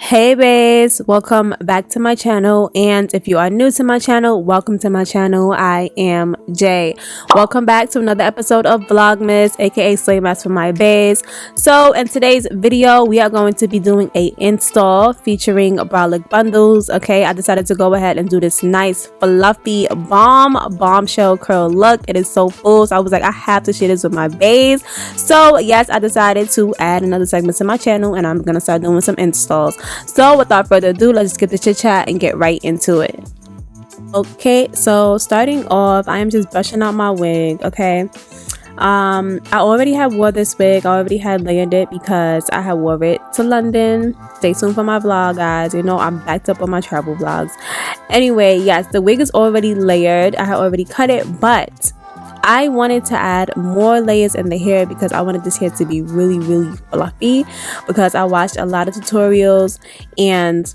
Hey babes, welcome back to my channel, and if you are new to my channel, welcome to my channel. I am Jay. Welcome back to another episode of Vlogmas, aka Slay Mass for my babes. So in today's video we are going to be doing a install featuring Brolic Bundles. Okay, I decided to go ahead and do this nice fluffy bombshell curl look. It is so full, so I was like, I have to share this with my babes. So yes, I decided to add another segment to my channel and I'm gonna start doing some installs. So without further ado, let's skip the chit chat and get right into it. Okay, so starting off, I am just brushing out my wig. Okay, I already had wore this wig. I already had layered it because I had wore it to London. Stay tuned for my vlog, guys. You know I'm backed up on my travel vlogs. Anyway, yes, the wig is already layered. I had already cut it, but I wanted to add more layers in the hair because I wanted this hair to be really fluffy, because I watched a lot of tutorials and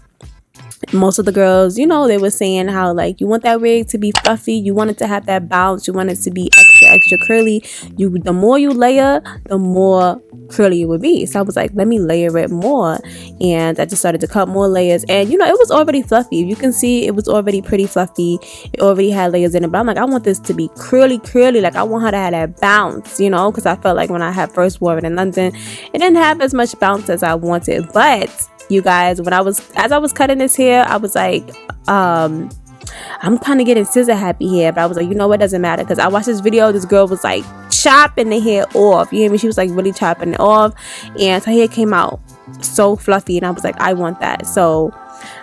most of the girls, you know, they were saying how like you want that wig to be fluffy, you want it to have that bounce, you want it to be extra curly. The more you layer, the more curly it would be. So I was like, let me layer it more, and I just started to cut more layers, and you know, it was already fluffy. You can see it was already pretty fluffy. It already had layers in it, but I'm like, I want this to be curly. Like I want her to have that bounce, you know, because I felt like when I had first wore it in London, it didn't have as much bounce as I wanted. But you guys, as I was cutting this hair, I was like, I'm kind of getting scissor happy here, but I was like, you know what, doesn't matter, because I watched this video. This girl was like chopping the hair off, you hear me? She was like really chopping it off, and her hair came out so fluffy, and I was like, I want that. So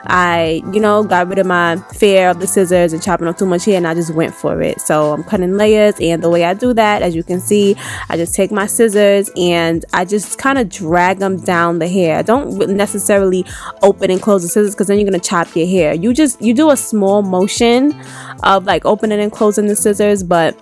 I, you know, got rid of my fear of the scissors and chopping off too much hair, and I just went for it. So I'm cutting layers, and the way I do that, as you can see, I just take my scissors and I just kind of drag them down the hair. I don't necessarily open and close the scissors, because then you're gonna chop your hair. You do a small motion of like opening and closing the scissors, but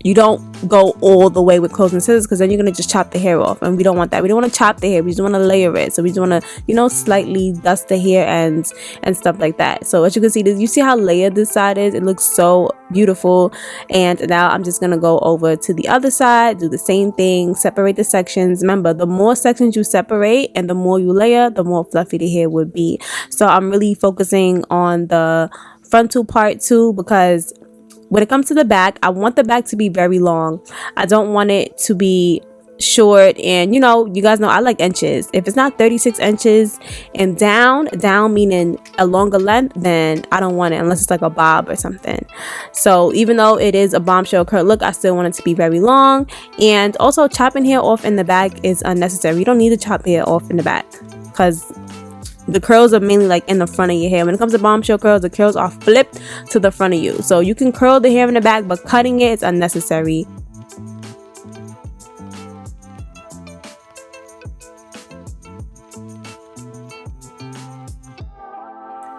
you don't go all the way with closing scissors, because then you're gonna just chop the hair off, and we don't want that. We don't want to chop the hair. We just want to layer it. So we just want to, you know, slightly dust the hair and stuff like that. So as you can see, you see how layered this side is? It looks so beautiful. And now I'm just gonna go over to the other side, do the same thing, separate the sections. Remember, the more sections you separate and the more you layer, the more fluffy the hair would be. So I'm really focusing on the frontal part too, because when it comes to the back, I want the back to be very long. I don't want it to be short, and you know, you guys know I like inches. If it's not 36 inches and down meaning a longer length, then I don't want it unless it's like a bob or something. So even though it is a bombshell curl look, I still want it to be very long. And also, chopping hair off in the back is unnecessary. You don't need to chop hair off in the back, because the curls are mainly like in the front of your hair. When it comes to bombshell curls, the curls are flipped to the front of you. So you can curl the hair in the back, but cutting it is unnecessary.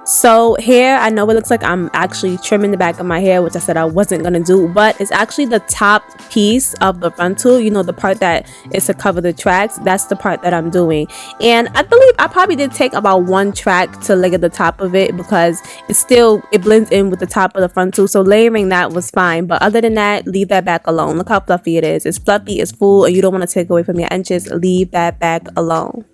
So here, I know it looks like I'm actually trimming the back of my hair, which I said I wasn't gonna do, but it's actually the top piece of the frontal, you know, the part that is to cover the tracks. That's the part that I'm doing, and I believe I probably did take about one track to layer the top of it, because it blends in with the top of the frontal. So layering that was fine, but other than that, leave that back alone. Look how fluffy it is. It's fluffy, it's full, and you don't want to take away from your inches. Leave that back alone.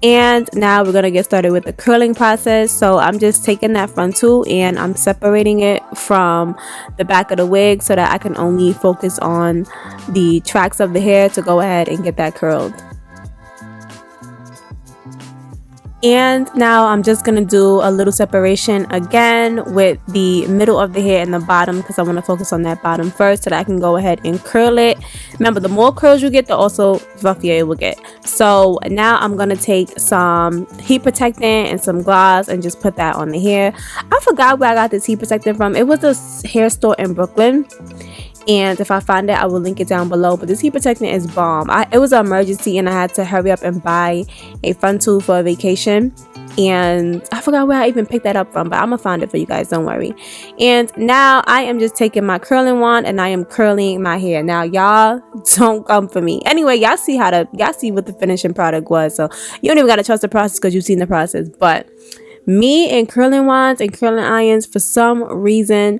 And now we're gonna get started with the curling process. So I'm just taking that frontal and I'm separating it from the back of the wig so that I can only focus on the tracks of the hair to go ahead and get that curled. And now I'm just gonna do a little separation again with the middle of the hair and the bottom, because I want to focus on that bottom first so that I can go ahead and curl it. Remember, the more curls you get, the also fluffier it will get. So now I'm gonna take some heat protectant and some gloss and just put that on the hair. I forgot where I got this heat protectant from. It was a hair store in Brooklyn, and if I find it, I will link it down below. But this heat protectant is bomb. It was an emergency and I had to hurry up and buy a frontal for a vacation. and I forgot where I even picked that up from, but I'm gonna find it for you guys, don't worry. And now I am just taking my curling wand and I am curling my hair. Now y'all don't come for me. Anyway, y'all see what the finishing product was, so you don't even gotta trust the process because you've seen the process. But me and curling wands and curling irons, for some reason,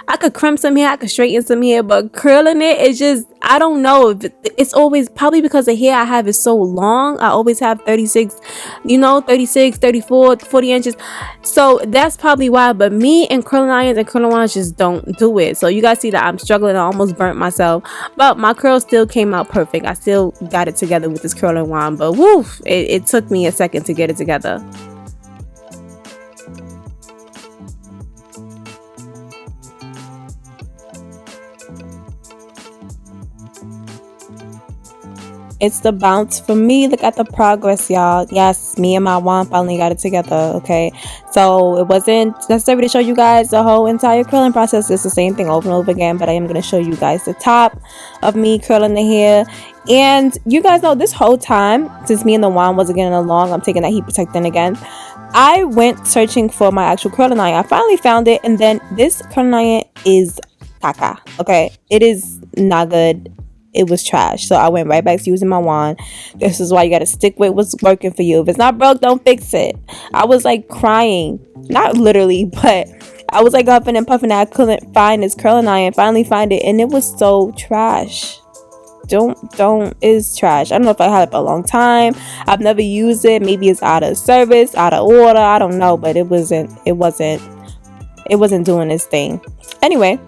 I could crimp some hair, I could straighten some hair, but curling it is just, I don't know. It's always probably because the hair I have is so long. I always have 36, 34, 40 inches. So that's probably why. But me and curling irons and curling wands just don't do it. So you guys see that I'm struggling. I almost burnt myself. But my curls still came out perfect. I still got it together with this curling wand. But woof, it took me a second to get it together. It's the bounce for me. Look at the progress, y'all. Yes, me and my wand finally got it together. Okay, so it wasn't necessary to show you guys the whole entire curling process. It's the same thing over and over again, but I am going to show you guys the top of me curling the hair. And you guys know this whole time, since me and the wand wasn't getting along, I'm taking that heat protectant again. I went searching for my actual curling iron. I finally found it, and then this curling iron is caca. Okay, it is not good. It was trash. So I went right back to using my wand. This is why you got to stick with what's working for you. If it's not broke, don't fix it. I was like crying, not literally, but I was like huffing and puffing that I couldn't find this curling iron. Finally find it, and it was so trash. It's trash. I don't know if I had it for a long time. I've never used it. Maybe it's out of service, out of order. I don't know, but it wasn't doing its thing. Anyway,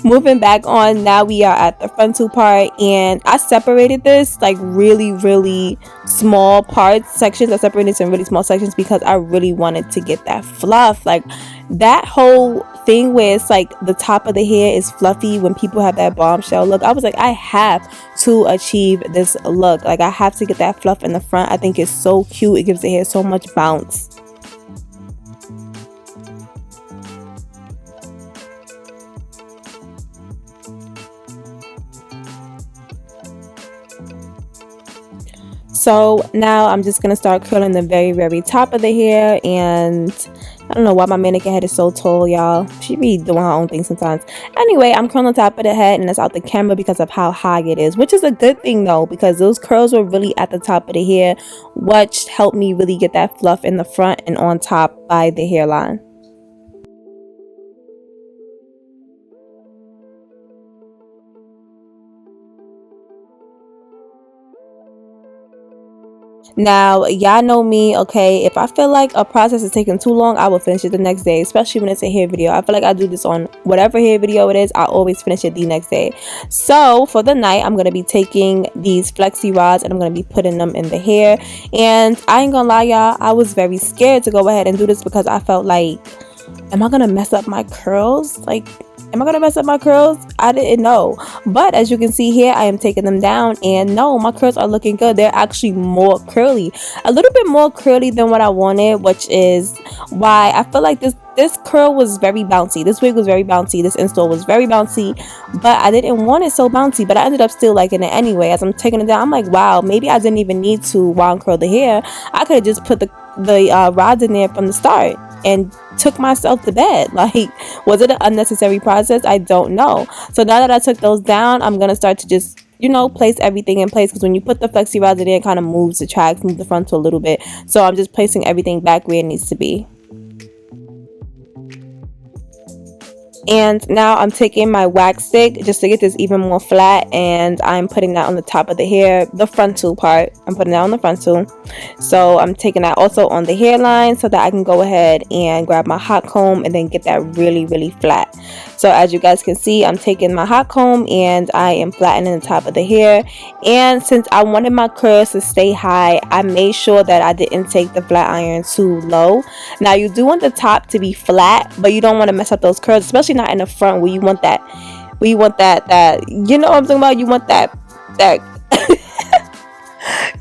moving back on, now we are at the frontal part, and I separated this like really small sections. I separated some really small sections because I really wanted to get that fluff, like that whole thing where it's like the top of the hair is fluffy when people have that bombshell look. I was like, I have to achieve this look. Like, I have to get that fluff in the front. I think it's so cute. It gives the hair so much bounce. So now I'm just gonna start curling the very top of the hair, and I don't know why my mannequin head is so tall, y'all. She be doing her own thing sometimes. Anyway, I'm curling the top of the head, and it's out the camera because of how high it is, which is a good thing though, because those curls were really at the top of the hair, which helped me really get that fluff in the front and on top by the hairline. Now, y'all know me, okay? If I feel like a process is taking too long, I will finish it the next day, especially when it's a hair video. I feel like I do this on whatever hair video it is. I always finish it the next day. So for the night, I'm going to be taking these flexi rods and I'm going to be putting them in the hair. And I ain't gonna lie, y'all, I was very scared to go ahead and do this because I felt like, am I going to mess up my curls? Like, am I gonna mess up my curls? I didn't know. But as you can see here, I am taking them down, and no, my curls are looking good. They're actually more curly, a little bit more curly than what I wanted, which is why I feel like this curl was very bouncy. This wig was very bouncy. This install was very bouncy, but I didn't want it so bouncy, but I ended up still liking it anyway. As I'm taking it down, I'm like, wow, maybe I didn't even need to wand curl the hair. I could have just put the rods in there from the start and took myself to bed. Like, was it an unnecessary process? I don't know. So now that I took those down, I'm gonna start to just, you know, place everything in place, because when you put the flexi rods in, it kind of moves the tracks, moves the frontal a little bit. So I'm just placing everything back where it needs to be. And now I'm taking my wax stick just to get this even more flat, and I'm putting that on the top of the hair, the frontal part. I'm putting that on the frontal. So I'm taking that also on the hairline so that I can go ahead and grab my hot comb and then get that really flat. So as you guys can see, I'm taking my hot comb and I am flattening the top of the hair. And since I wanted my curls to stay high, I made sure that I didn't take the flat iron too low. Now, you do want the top to be flat, but you don't want to mess up those curls, especially not in the front where you want that, you know what I'm talking about? You want that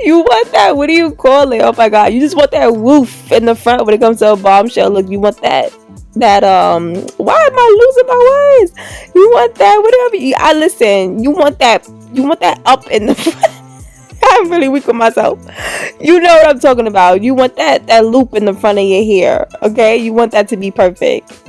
you want that, what do you call it? Oh my god, you just want that woof in the front when it comes to a bombshell look. You want that why am I losing my words? You want that, whatever. You want that up in the front. I'm really weak with myself. You know what I'm talking about. You want that loop in the front of your hair, okay? You want that to be perfect.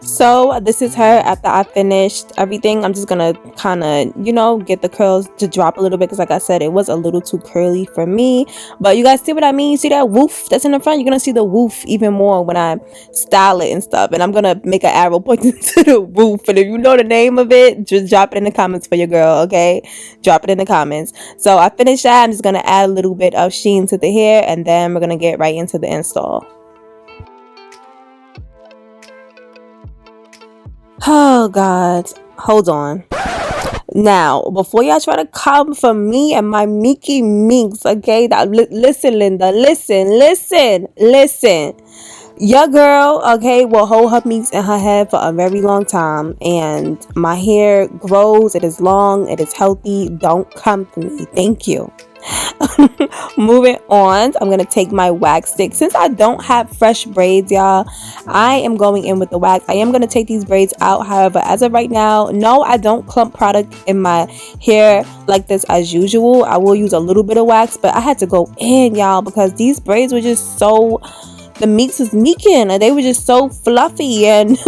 So this is her after I finished everything. I'm just gonna kind of, get the curls to drop a little bit because like I said, it was a little too curly for me. But you guys see what I mean? You see that woof that's in the front? You're gonna see the woof even more when I style it and stuff. And I'm gonna make an arrow pointing to the woof. And if you know the name of it, just drop it in the comments for your girl, okay? Drop it in the comments. So I finished that. I'm just gonna add a little bit of sheen to the hair, and then we're gonna get right into the install. Oh God, hold on. Now, before y'all try to come for me and my Mickey Minks, okay? Listen, Linda, listen. Your girl, okay, will hold her meats in her head for a very long time, and my hair grows. It is long. It is healthy. Don't come for me. Thank you. Moving on, I'm gonna take my wax stick. Since I don't have fresh braids, y'all, I am going in with the wax. I am gonna take these braids out. However, as of right now, no, I don't clump product in my hair like this as usual. I will use a little bit of wax, but I had to go in, y'all, because these braids were just so, the meats was meeking, and they were just so fluffy and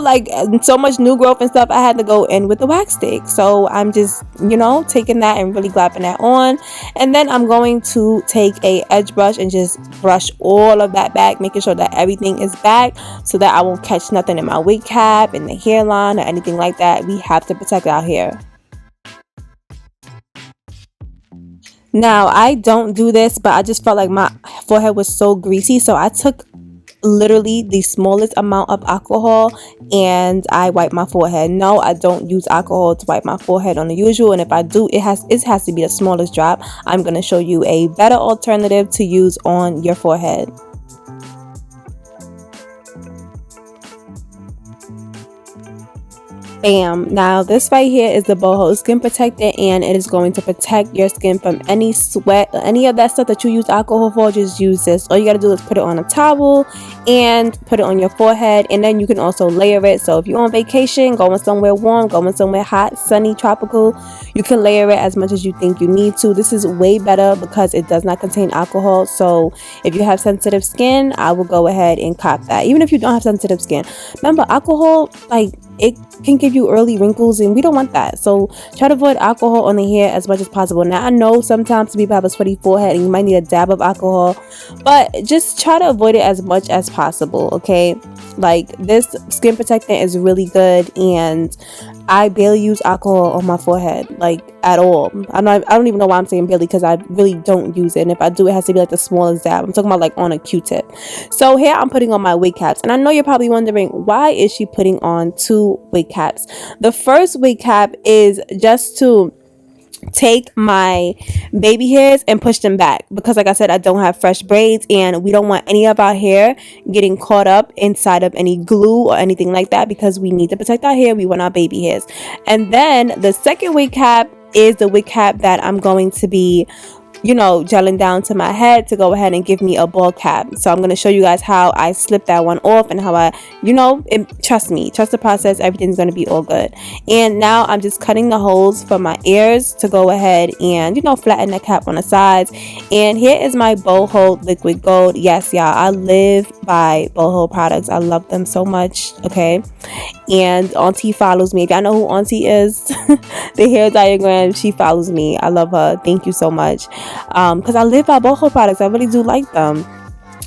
like so much new growth and stuff. I had to go in with the wax stick. So I'm just taking that and really glapping that on, and then I'm going to take a edge brush and just brush all of that back, making sure that everything is back so that I won't catch nothing in my wig cap, in the hairline, or anything like that. We have to protect our hair. Now, I don't do this, but I just felt like my forehead was so greasy, so I took literally the smallest amount of alcohol and I wipe my forehead. No, I don't use alcohol to wipe my forehead on the usual, and if I do, it has to be the smallest drop. I'm going to show you a better alternative to use on your forehead. Bam. Now this right here is the boho skin protector, and it is going to protect your skin from any sweat or any of that stuff that you use alcohol for. Just use this. All you gotta do is put it on a towel and put it on your forehead, and then you can also layer it. So if you're on vacation, going somewhere warm, going somewhere hot, sunny, tropical, you can layer it as much as you think you need to. This is way better because it does not contain alcohol. So if you have sensitive skin, I will go ahead and cop that. Even if you don't have sensitive skin, remember, alcohol, like, it can give you early wrinkles, and we don't want that. So try to avoid alcohol on the hair as much as possible. Now, I know sometimes people have a sweaty forehead and you might need a dab of alcohol, but just try to avoid it as much as possible, okay? Like, this skin protectant is really good, and I barely use alcohol on my forehead, like, at all. I don't even know why I'm saying barely, because I really don't use it, and if I do, it has to be like the smallest dab. I'm talking about like on a Q-tip. So here I'm putting on my wig caps, and I know you're probably wondering, why is she putting on 2 wig caps? The first wig cap is just to take my baby hairs and push them back, because like I said, I don't have fresh braids, and we don't want any of our hair getting caught up inside of any glue or anything like that, because we need to protect our hair. We want our baby hairs. And then the second wig cap is the wig cap that I'm going to be gelling down to my head to go ahead and give me a ball cap. So I'm going to show you guys how I slip that one off, and how I trust me, trust the process. Everything's going to be all good. And now I'm just cutting the holes for my ears to go ahead and flatten the cap on the sides. And here is my boho liquid gold. Yes, y'all, I live by boho products. I love them so much, okay? And Auntie follows me. If y'all know who Auntie is, the hair diagram, she follows me. I love her. Thank you so much. Because I live by boho products. I really do like them.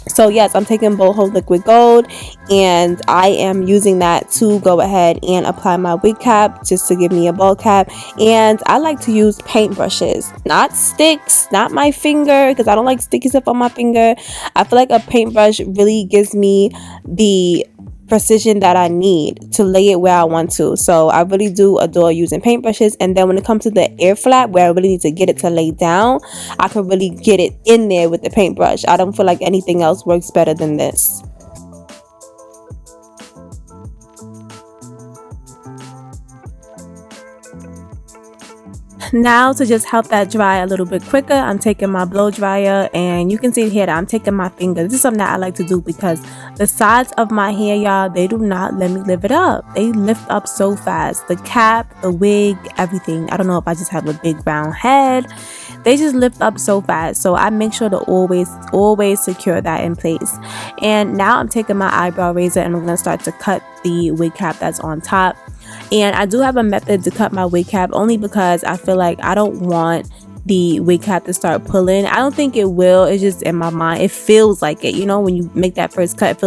So yes, I'm taking boho liquid gold, and I am using that to go ahead and apply my wig cap, just to give me a bowl cap. And I like to use paint brushes, not sticks, not my finger, because I don't like sticky stuff on my finger. I feel like a paintbrush really gives me the precision that I need to lay it where I want to. So I really do adore using paintbrushes. And then when it comes to the ear flap, where I really need to get it to lay down, I can really get it in there with the paintbrush. I don't feel like anything else works better than this. Now, to just help that dry a little bit quicker, I'm taking my blow dryer, and you can see here that I'm taking my finger. This is something that I like to do because the sides of my hair, y'all, they do not let me lift it up. They lift up so fast. The cap, the wig, everything. I don't know if I just have a big round head. They just lift up so fast. So I make sure to always secure that in place. And now I'm taking my eyebrow razor, and I'm going to start to cut the wig cap that's on top. And I do have a method to cut my wig cap, only because I feel like I don't want the wig cap to start pulling. I don't think it will. It's just in my mind. It feels like it, you know, when you make that first cut, it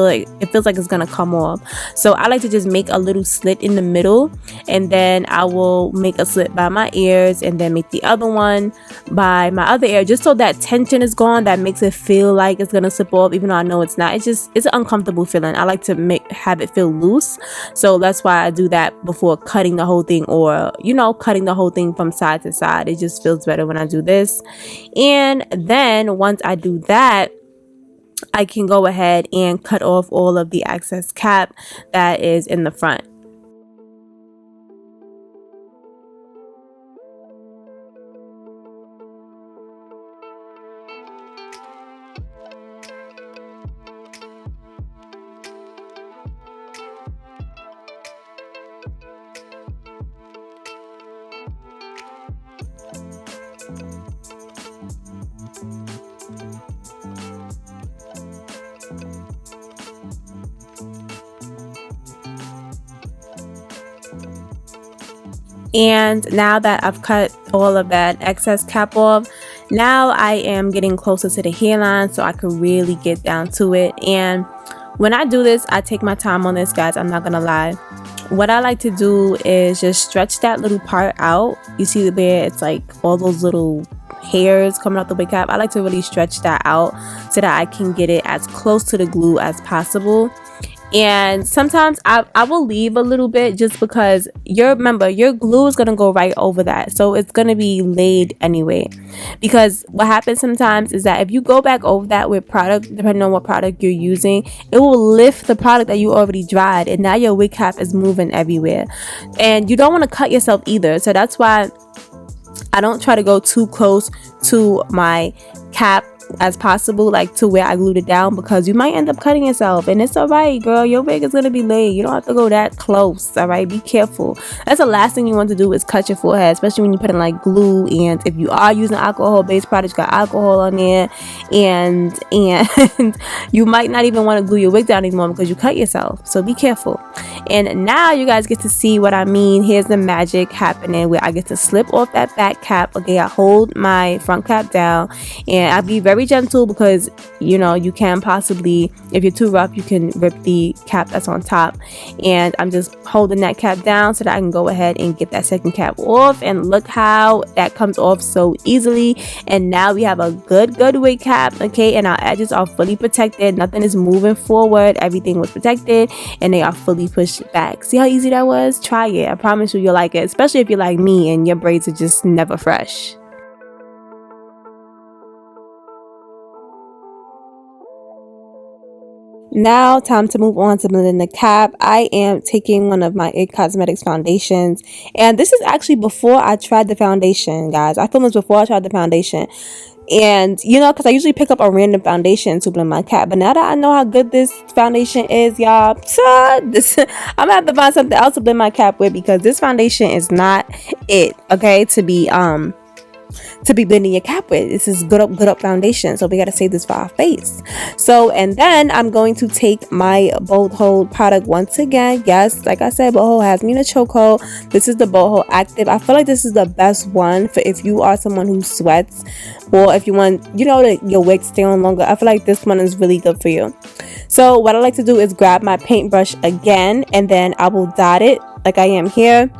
feels like it's gonna come off. So I like to just make a little slit in the middle, and then I will make a slit by my ears, and then make the other one by my other ear, just so that tension is gone. That makes it feel like it's gonna slip off, even though I know it's not. It's an uncomfortable feeling. I like to have it feel loose, so that's why I do that before cutting the whole thing, or you know, cutting the whole thing from side to side. It just feels better when I do this. And then once I do that, I can go ahead and cut off all of the excess cap that is in the front. And now that I've cut all of that excess cap off, now I am getting closer to the hairline so I can really get down to it. And when I do this, I take my time on this, guys. I'm not gonna lie. What I like to do is just stretch that little part out. You see where it's like all those little hairs coming out the wig cap? I like to really stretch that out so that I can get it as close to the glue as possible. And sometimes I will leave a little bit, just because remember your glue is gonna go right over that, so it's gonna be laid anyway. Because what happens sometimes is that if you go back over that with product, depending on what product you're using, it will lift the product that you already dried, and now your wig cap is moving everywhere, and you don't want to cut yourself either. So that's why I don't try to go too close to my cap as possible, like to where I glued it down, because you might end up cutting yourself, and it's alright, girl. Your wig is gonna be laid. You don't have to go that close. Alright, be careful. That's the last thing you want to do, is cut your forehead, especially when you're putting like glue. And if you are using alcohol based products, got alcohol on there, and you might not even want to glue your wig down anymore because you cut yourself. So be careful. And now you guys get to see what I mean. Here's the magic happening, where I get to slip off that back cap. Okay, I hold my front cap down, and I be very gentle, because you know you can possibly, if you're too rough, you can rip the cap that's on top. And I'm just holding that cap down so that I can go ahead and get that second cap off. And look how that comes off so easily. And now we have a good wig cap. Okay, and our edges are fully protected. Nothing is moving forward. Everything was protected, and they are fully pushed back. See how easy that was? Try it. I promise you, you'll like it, especially if you're like me and your braids are just never fresh. Now, time to move on to blending the cap. I am taking one of my IT Cosmetics foundations, and this is actually before I tried the foundation, guys. I filmed this before I tried the foundation, and you know, because I usually pick up a random foundation to blend my cap, but now that I know how good this foundation is, y'all, I'm gonna have to find something else to blend my cap with, because this foundation is not it, okay, to be blending your cap with. This is good up foundation, so we got to save this for our face. So, and then I'm going to take my Bold Hold product once again. Yes, like I said, Bold Hold has me in a chokehold. This is the Bold Hold Active. I feel like this is the best one for if you are someone who sweats, or if you want, you know, your wig to stay on longer. I feel like this one is really good for you. So what I like to do is grab my paintbrush again, and then I will dot it like I am here.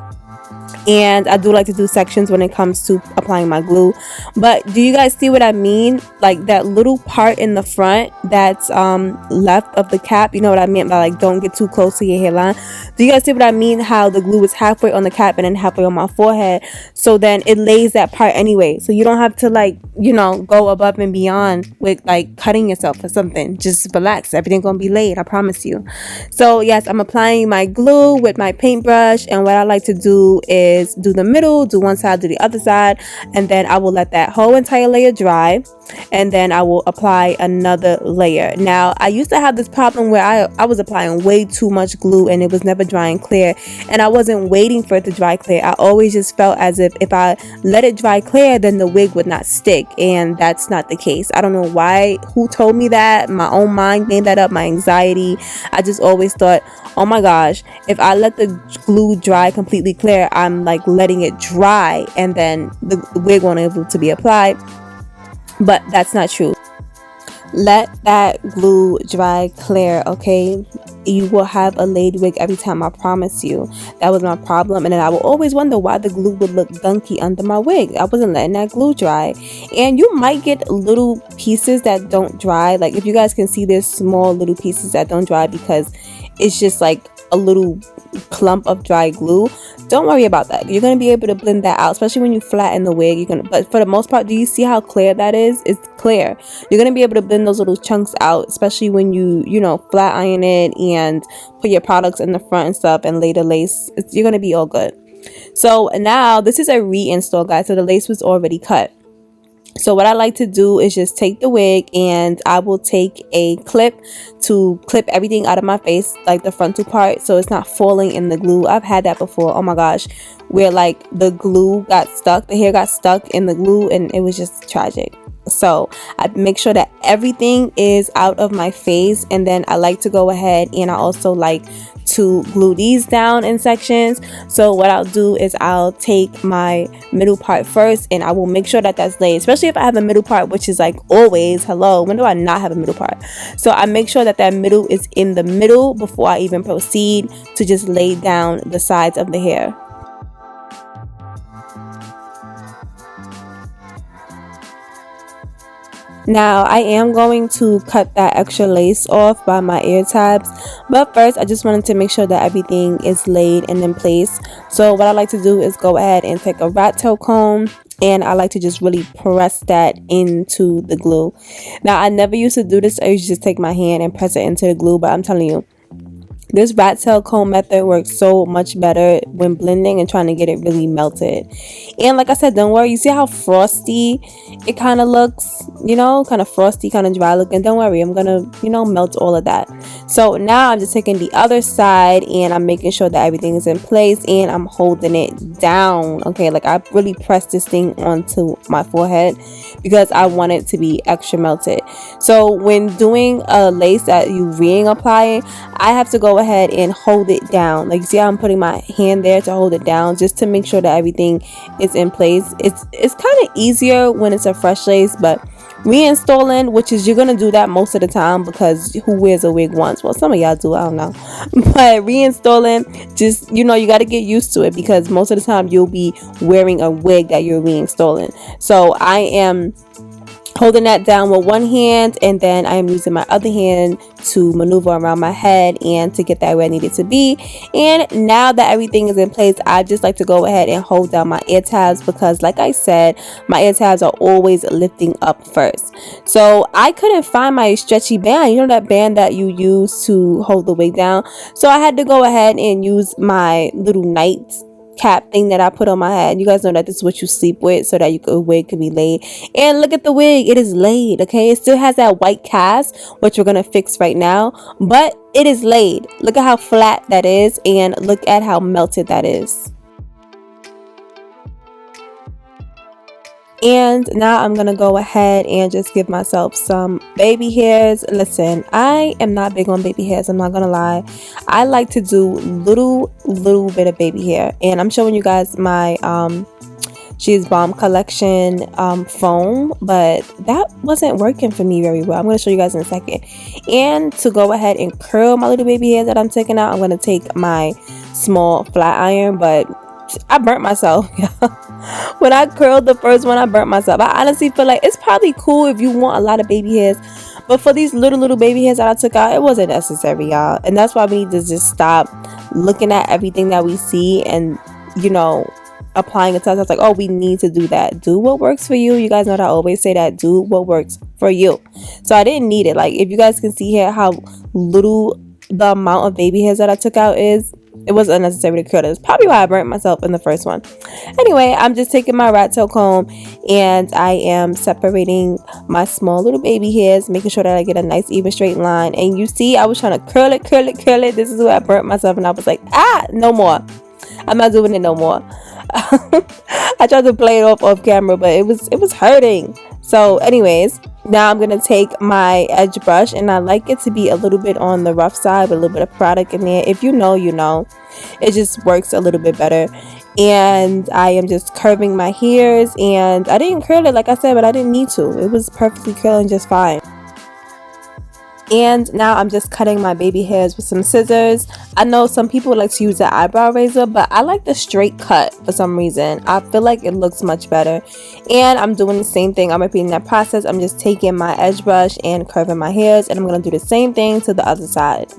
And I do like to do sections when it comes to applying my glue. But do you guys see what I mean? Like that little part in the front that's left of the cap, you know what I mean by like don't get too close to your hairline. Do you guys see what I mean? How the glue is halfway on the cap and then halfway on my forehead, so then it lays that part anyway, so you don't have to, like, you know, go above and beyond with like cutting yourself or something. Just relax, everything's gonna be laid, I promise you. So yes, I'm applying my glue with my paintbrush, and what I like to do is is do the middle, do one side, do the other side, and then I will let that whole entire layer dry, and then I will apply another layer. Now, I used to have this problem where I was applying way too much glue and it was never drying clear, and I wasn't waiting for it to dry clear. I always just felt as if I let it dry clear, then the wig would not stick, and that's not the case. I don't know why, who told me that. My own mind made that up, my anxiety. I just always thought, oh my gosh, if I let the glue dry completely clear, I'm like letting it dry and then the wig won't be able to be applied. But that's not true. Let that glue dry clear, okay? You will have a laid wig every time, I promise you. That was my problem, and then I will always wonder why the glue would look gunky under my wig. I wasn't letting that glue dry. And you might get little pieces that don't dry. Like, if you guys can see, there's small little pieces that don't dry because it's just like a little clump of dry glue. Don't worry about that. You're going to be able to blend that out, especially when you flatten the wig. But for the most part, do you see how clear that is? It's clear. You're going to be able to blend those little chunks out, especially when you flat iron it and put your products in the front and stuff and lay the lace. You're going to be all good. So now this is a reinstall, guys. So the lace was already cut. So what I like to do is just take the wig, and I will take a clip to clip everything out of my face, like the frontal part, so it's not falling in the glue. I've had that before, oh my gosh, where like the glue got stuck, the hair got stuck in the glue, and it was just tragic. So I make sure that everything is out of my face, and then I like to go ahead and I also like to glue these down in sections. So what I'll do is I'll take my middle part first, and I will make sure that that's laid, especially if I have a middle part, which is like always, hello, when do I not have a middle part? So I make sure that that middle is in the middle before I even proceed to just lay down the sides of the hair. Now I am going to cut that extra lace off by my ear tabs, but first I just wanted to make sure that everything is laid and in place. So what I like to do is go ahead and take a rat tail comb, and I like to just really press that into the glue. Now I never used to do this. I used to just take my hand and press it into the glue, but I'm telling you, this rat tail comb method works so much better when blending and trying to get it really melted. And like I said, don't worry, you see how frosty it kind of looks, kind of frosty, kind of dry looking. Don't worry, I'm gonna melt all of that. So now I'm just taking the other side, and I'm making sure that everything is in place, and I'm holding it down, okay? Like, I really press this thing onto my forehead because I want it to be extra melted. So when doing a lace that you ring applying, I have to go ahead and hold it down. Like, you see how I'm putting my hand there to hold it down, just to make sure that everything is in place. It's kind of easier when it's a fresh lace, but reinstalling, which is, you're gonna do that most of the time, because who wears a wig once? Well, some of y'all do, I don't know. But reinstalling, just you got to get used to it, because most of the time you'll be wearing a wig that you're reinstalling. So I am holding that down with one hand, and then I am using my other hand to maneuver around my head and to get that where I need it to be. And now that everything is in place, I just like to go ahead and hold down my ear tabs, because like I said, my ear tabs are always lifting up first. So I couldn't find my stretchy band, that band that you use to hold the wig down. So I had to go ahead and use my little night cap thing that I put on my head. You guys know that this is what you sleep with, so that your wig can be laid. And look at the wig, it is laid, okay? It still has that white cast, which we're gonna fix right now, but it is laid. Look at how flat that is, and look at how melted that is. And now I'm gonna go ahead and just give myself some baby hairs. Listen, I am not big on baby hairs, I'm not gonna lie. I like to do little bit of baby hair, and I'm showing you guys my She's Bomb collection foam, but that wasn't working for me very well. I'm going to show you guys in a second. And to go ahead and curl my little baby hairs that I'm taking out, I'm going to take my small flat iron, but I burnt myself. When I curled the first one, I burnt myself. I honestly feel like it's probably cool if you want a lot of baby hairs, but for these little baby hairs that I took out, it wasn't necessary, y'all. And that's why we need to just stop looking at everything that we see and, applying it to us. It's like, oh, we need to do that. Do what works for you. You guys know that I always say that. Do what works for you. So I didn't need it. Like, if you guys can see here how little the amount of baby hairs that I took out is, it was unnecessary to curl it. It's probably why I burnt myself in the first one. Anyway, I'm just taking my rat tail comb and I am separating my small little baby hairs, making sure that I get a nice even straight line. And you see, I was trying to curl it. This is where I burnt myself, and I was like, no more. I'm not doing it no more. I tried to play it off camera, but it was hurting. So anyways, now I'm gonna take my edge brush, and I like it to be a little bit on the rough side with a little bit of product in there. If you know, you know. It just works a little bit better. And I am just curving my hairs, and I didn't curl it like I said, but I didn't need to. It was perfectly curling just fine. And now I'm just cutting my baby hairs with some scissors. I know some people like to use the eyebrow razor, but I like the straight cut for some reason. I feel like it looks much better. And I'm doing the same thing. I'm repeating that process. I'm just taking my edge brush and curving my hairs, and I'm going to do the same thing to the other side.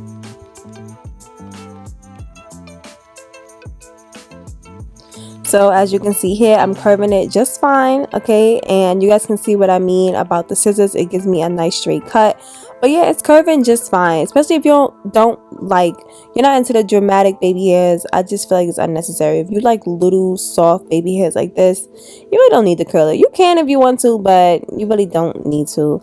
So as you can see here, I'm curving it just fine, okay? And you guys can see what I mean about the scissors. It gives me a nice straight cut. But yeah, it's curving just fine, especially if you don't like, you're not into the dramatic baby hairs. I just feel like it's unnecessary. If you like little soft baby hairs like this, you really don't need to curl it. You can if you want to, but you really don't need to.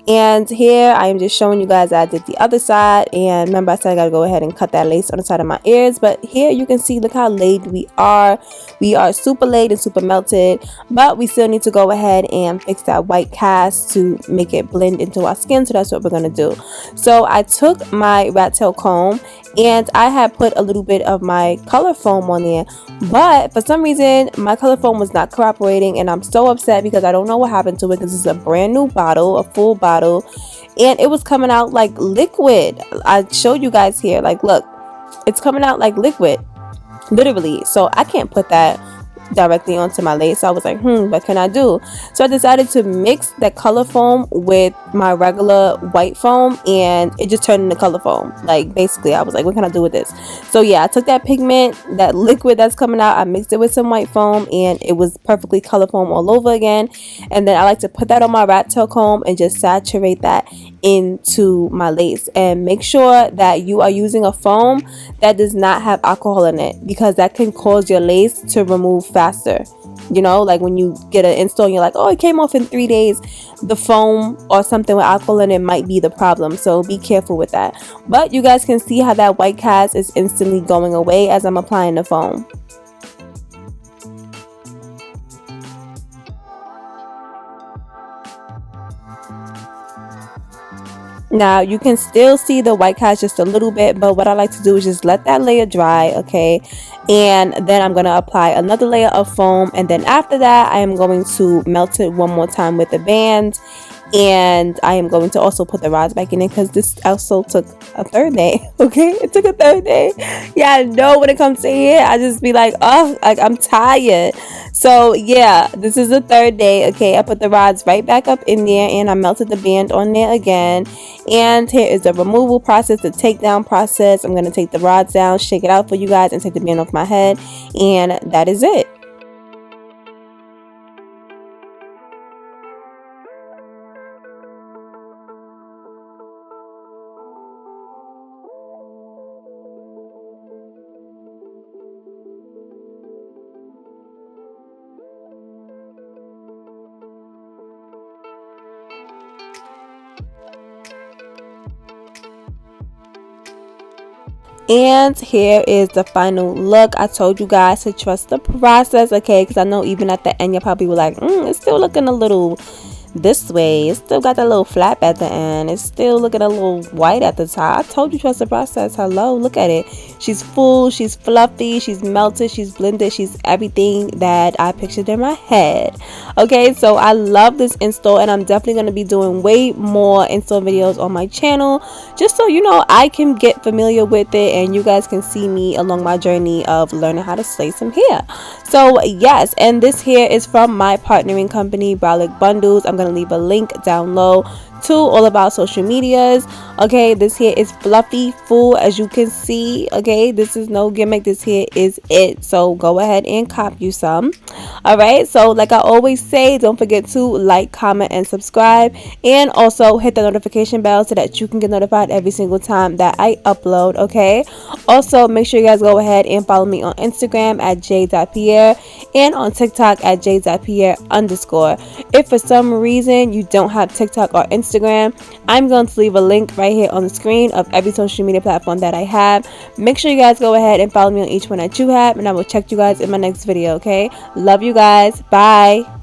And here I am just showing you guys that I did the other side. And remember, I said I gotta go ahead and cut that lace on the side of my ears. But here you can see, look how laid we are. We are super laid and super melted, but we still need to go ahead and fix that white cast to make it blend into our skin. So that's what we're gonna do. So I took my rat tail comb and I had put a little bit of my color foam on there, but for some reason my color foam was not cooperating, and I'm so upset because I don't know what happened to it, because this is a brand new bottle, a full bottle, and it was coming out like liquid. I showed you guys here, like, look, it's coming out like liquid, literally. So I can't put that directly onto my lace. So I was like, what can I do? So I decided to mix that color foam with my regular white foam, and it just turned into color foam. Like, basically, I was like, what can I do with this? So yeah, I took that pigment, that liquid that's coming out, I mixed it with some white foam, and it was perfectly color foam all over again. And then I like to put that on my rat tail comb and just saturate that into my lace. And make sure that you are using a foam that does not have alcohol in it, because that can cause your lace to remove faster. You know, like when you get an install and you're like, oh, it came off in 3 days, the foam or something with alcohol in it might be the problem. So be careful with that. But you guys can see how that white cast is instantly going away as I'm applying the foam. Now you can still see the white cast just a little bit, but what I like to do is just let that layer dry, okay? And then I'm going to apply another layer of foam, and then after that I am going to melt it one more time with the band. And I am going to also put the rods back in it, because this also took a third day. Okay, it took a third day. Yeah, I know when it comes to hair, I just be like, oh, like, I'm tired. So yeah, this is the third day. Okay, I put the rods right back up in there, and I melted the band on there again. And here is the removal process, the takedown process. I'm going to take the rods down, shake it out for you guys, and take the band off my head, and that is it. And here is the final look. I told you guys to trust the process, okay? Because I know even at the end you're probably like, it's still looking a little this way. It's still got that little flap at the end. It's still looking a little white at the top. I told you trust the process. Hello, look at it. She's full, she's fluffy, she's melted, she's blended, she's everything that I pictured in my head. Okay, so I love this install, and I'm definitely going to be doing way more install videos on my channel, just so you know I can get familiar with it and you guys can see me along my journey of learning how to slay some hair. So yes, and this hair is from my partnering company, Brolic Bundles. I'm going to leave a link down low 2, all about social medias. Okay, this here is fluffy full, as you can see. Okay, this is no gimmick, this here is it. So go ahead and cop you some. All right, so like I always say, don't forget to like, comment, and subscribe, and also hit the notification bell so that you can get notified every single time that I upload. Okay, also make sure you guys go ahead and follow me on Instagram at Jaiye.Pierre and on TikTok at Jaiye_. If for some reason you don't have TikTok or Instagram, I'm going to leave a link right here on the screen of every social media platform that I have. Make sure you guys go ahead and follow me on each one that you have, and I will check you guys in my next video. Okay, love you guys. Bye.